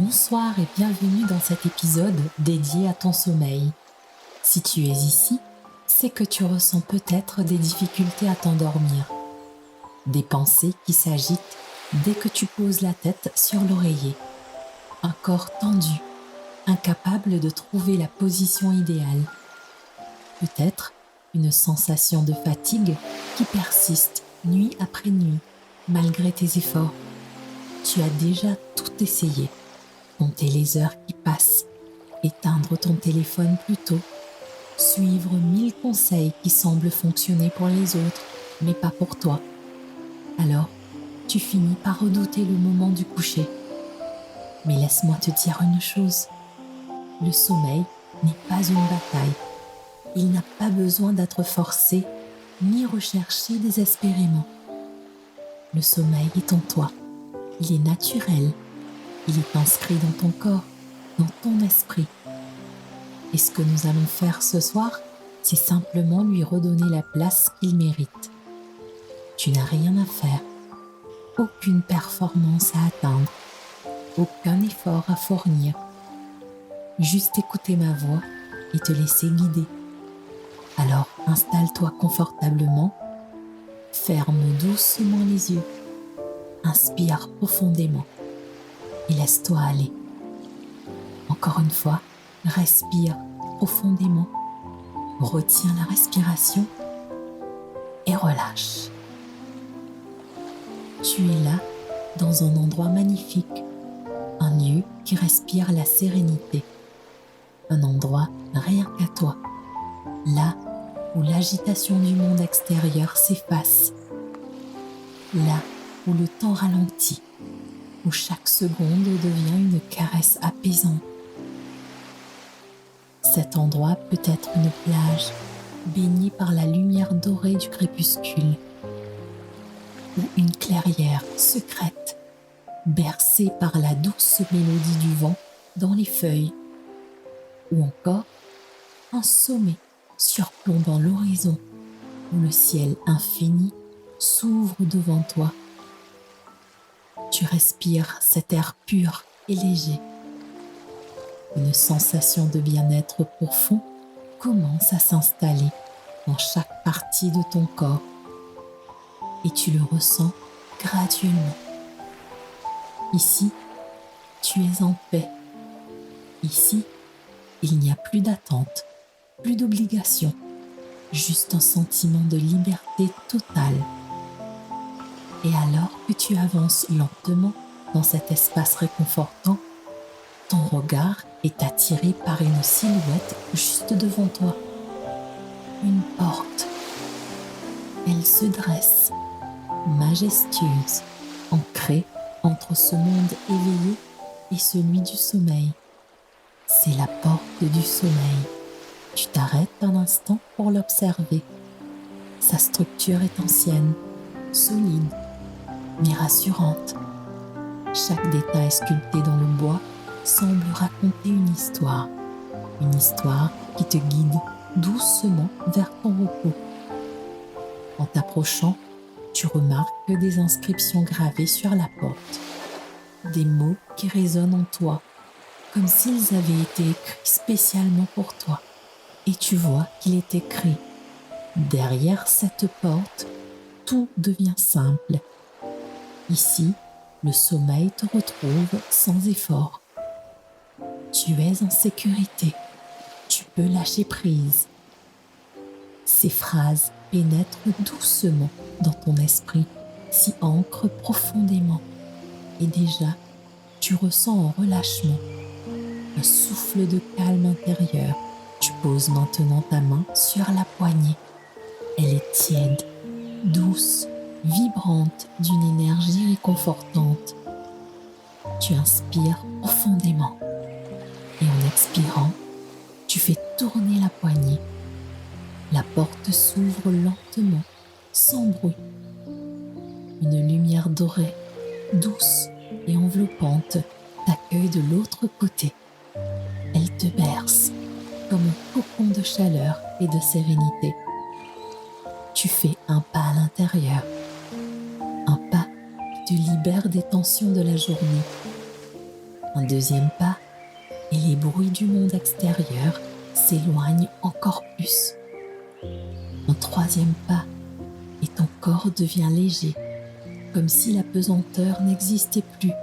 Bonsoir et bienvenue dans cet épisode dédié à ton sommeil. Si tu es ici, c'est que tu ressens peut-être des difficultés à t'endormir. Des pensées qui s'agitent dès que tu poses la tête sur l'oreiller. Un corps tendu, incapable de trouver la position idéale. Peut-être une sensation de fatigue qui persiste nuit après nuit, malgré tes efforts. Tu as déjà tout essayé. Compter les heures qui passent, éteindre ton téléphone plus tôt, suivre 1000 conseils qui semblent fonctionner pour les autres, mais pas pour toi. Alors, tu finis par redouter le moment du coucher. Mais laisse-moi te dire une chose, le sommeil n'est pas une bataille. Il n'a pas besoin d'être forcé, ni recherché désespérément. Le sommeil est en toi, il est naturel. Il est inscrit dans ton corps, dans ton esprit. Et ce que nous allons faire ce soir, c'est simplement lui redonner la place qu'il mérite. Tu n'as rien à faire, aucune performance à atteindre, aucun effort à fournir. Juste écouter ma voix et te laisser guider. Alors installe-toi confortablement, ferme doucement les yeux, inspire profondément. Et laisse-toi aller. Encore une fois, respire profondément, retiens la respiration et relâche. Tu es là, dans un endroit magnifique, un lieu qui respire la sérénité, un endroit rien qu'à toi, là où l'agitation du monde extérieur s'efface, là où le temps ralentit, où chaque seconde devient une caresse apaisante. Cet endroit peut être une plage baignée par la lumière dorée du crépuscule, ou une clairière secrète bercée par la douce mélodie du vent dans les feuilles, ou encore un sommet surplombant l'horizon où le ciel infini s'ouvre devant toi. Tu respires cet air pur et léger. Une sensation de bien-être profond commence à s'installer dans chaque partie de ton corps et tu le ressens graduellement. Ici, tu es en paix. Ici, il n'y a plus d'attente, plus d'obligation, juste un sentiment de liberté totale. Et alors que tu avances lentement dans cet espace réconfortant, ton regard est attiré par une silhouette juste devant toi. Une porte. Elle se dresse, majestueuse, ancrée entre ce monde éveillé et celui du sommeil. C'est la porte du sommeil. Tu t'arrêtes un instant pour l'observer. Sa structure est ancienne, solide, mais rassurante. Chaque détail sculpté dans le bois semble raconter une histoire qui te guide doucement vers ton repos. En t'approchant, tu remarques des inscriptions gravées sur la porte, des mots qui résonnent en toi, comme s'ils avaient été écrits spécialement pour toi. Et tu vois qu'il est écrit « Derrière cette porte, tout devient simple. Ici, le sommeil te retrouve sans effort. Tu es en sécurité. Tu peux lâcher prise. » Ces phrases pénètrent doucement dans ton esprit, s'y ancrent profondément. Et déjà, tu ressens un relâchement, un souffle de calme intérieur. Tu poses maintenant ta main sur la poignée. Elle est tiède, douce, vibrante d'une énergie réconfortante. Tu inspires profondément et en expirant, tu fais tourner la poignée. La porte s'ouvre lentement, sans bruit. Une lumière dorée, douce et enveloppante t'accueille de l'autre côté. Elle te berce comme un cocon de chaleur et de sérénité. Tu fais un pas à l'intérieur, un pas qui te libère des tensions de la journée. Un deuxième pas, et les bruits du monde extérieur s'éloignent encore plus. Un troisième pas, et ton corps devient léger, comme si la pesanteur n'existait plus.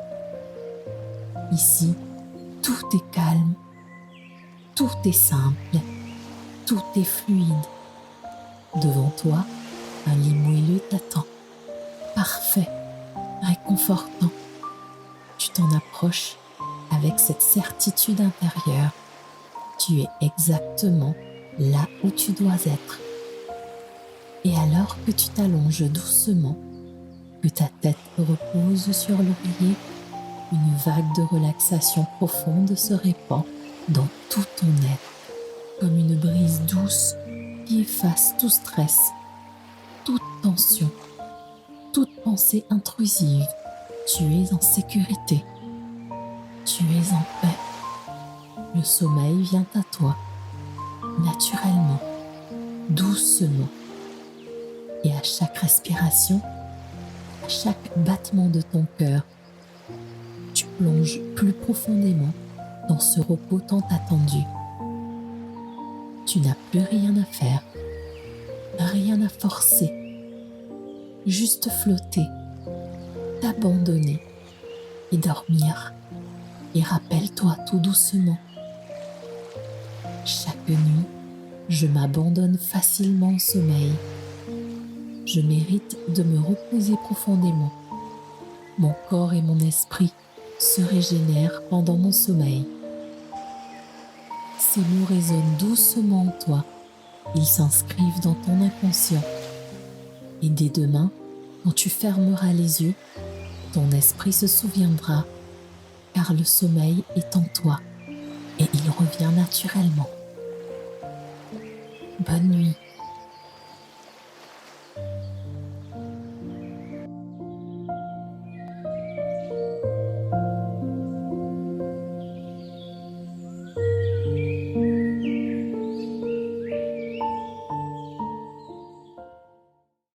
Ici, tout est calme, tout est simple, tout est fluide. Devant toi, un lit moelleux t'attend, parfait, réconfortant. Tu t'en approches avec cette certitude intérieure. Tu es exactement là où tu dois être. Et alors que tu t'allonges doucement, que ta tête repose sur l'oreiller, une vague de relaxation profonde se répand dans tout ton être, comme une brise douce qui efface tout stress, toute tension, toute pensée intrusive. Tu es en sécurité, tu es en paix. Le sommeil vient à toi, naturellement, doucement. Et à chaque respiration, à chaque battement de ton cœur, tu plonges plus profondément dans ce repos tant attendu. Tu n'as plus rien à faire, rien à forcer, juste flotter, t'abandonner et dormir. Et rappelle-toi tout doucement, chaque nuit, je m'abandonne facilement au sommeil. Je mérite de me reposer profondément. Mon corps et mon esprit se régénèrent pendant mon sommeil. Ces mots résonnent doucement en toi. Ils s'inscrivent dans ton inconscient. Et dès demain, quand tu fermeras les yeux, ton esprit se souviendra, car le sommeil est en toi et il revient naturellement. Bonne nuit.